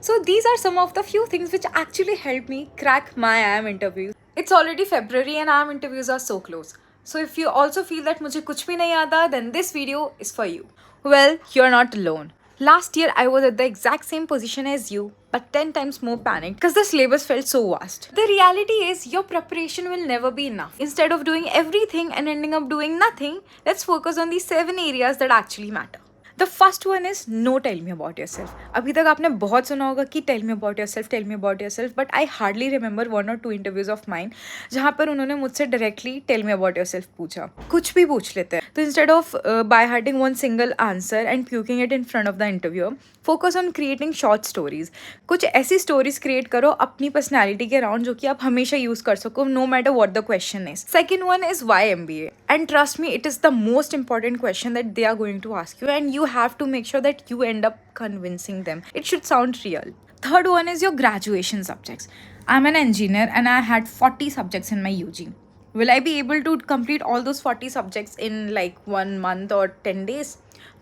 So these are some of the few things which actually helped me crack my IIM interviews. It's already February and IIM interviews are so close. So if you also feel that मुझे कुछ भी नहीं आता, then this video is for you. Well, you're not alone. Last year I was at the exact same position as you, but 10 times more panicked because the syllabus felt so vast. The reality is your preparation will never be enough. Instead of doing everything and ending up doing nothing, let's focus on these 7 areas that actually matter. The first one is no tell me about yourself. अभी तक आपने बहुत सुना होगा कि tell me about yourself, tell me about yourself, but I hardly remember 1 or 2 interviews of mine जहाँ पर उन्होंने मुझसे directly tell me about yourself पूछा. कुछ भी पूछ लेते हैं. तो instead of by hearting one single answer and puking it in front of the interviewer, focus on creating short stories. कुछ ऐसी स्टोरीज क्रिएट करो अपनी पर्सनैलिटी के अराउंड जो कि आप हमेशा यूज कर सको, no matter what the question is. Second one is why MBA, and trust me, it is the most important question that they are going to ask you, and you have to make sure that you end up convincing them. It should sound real. Third one is your graduation subjects. I'm an engineer and I had 40 subjects in my UG. Will I be able to complete all those 40 subjects in like 1 month or 10 days?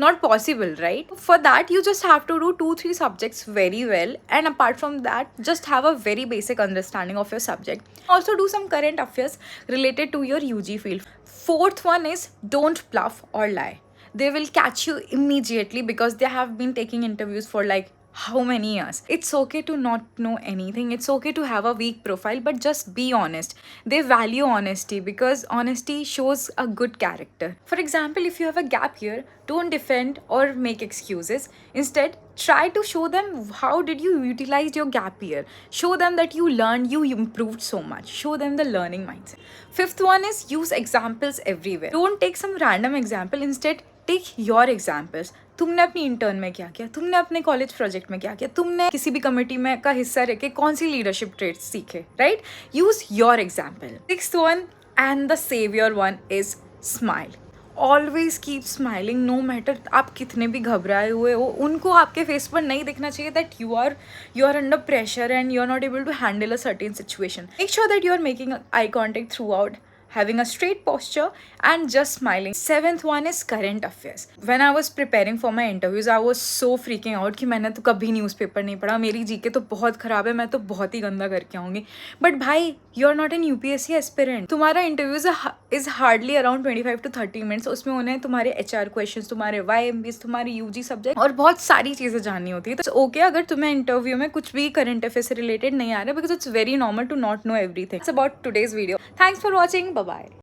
Not possible, right? For that, you just have to do 2-3 subjects very well, and apart from that, just have a very basic understanding of your subject. Also do some current affairs related to your UG field. Fourth one is don't bluff or lie. They will catch you immediately because they have been taking interviews for like how many years. It's okay to not know anything. It's okay to have a weak profile, but just be honest. They value honesty because honesty shows a good character. For example, if you have a gap year, don't defend or make excuses. Instead, try to show them how did you utilize your gap year. Show them that you learned, you improved so much. Show them the learning mindset. Fifth one is use examples everywhere. Don't take some random example. Instead, take your examples. तुमने अपनी intern में क्या किया, तुमने अपने college project में क्या किया, तुमने किसी भी कमेटी में का हिस्सा रह के कौन सी लीडरशिप ट्रेट्स सीखे, right? Use your example. Sixth one and the saviour one is smile. Always keep smiling, no matter आप कितने भी घबराए हुए हो. उनको आपके फेस पर नहीं दिखना चाहिए that you are under pressure and you are not able to handle a certain situation. Make sure that you are making eye contact throughout, having a straight posture and just smiling. Seventh one is current affairs. When I was preparing for my interviews, I was so freaking out कि मैंने तो कभी newspaper नहीं पढ़ा, मेरी GK तो बहुत ख़राब है, मैं तो बहुत ही गंदा करके आऊँगी. बट भाई, you are not an UPSC aspirant. तुम्हारा interviews is hardly around 25 to 30 minutes. उसमें उन्हें तुम्हारे HR क्वेश्चन, तुम्हारे YMBs, तुम्हारी UG सब्जेक्ट और बहुत सारी चीज़ें जाननी होती है. तो ओके अगर तुम्हें इंटरव्यू में कुछ भी करंट अफेयर से रिलेटेड नहीं आ रहा, because it's very normal to not know everything. It's about today's video. Thanks for watching. Bye.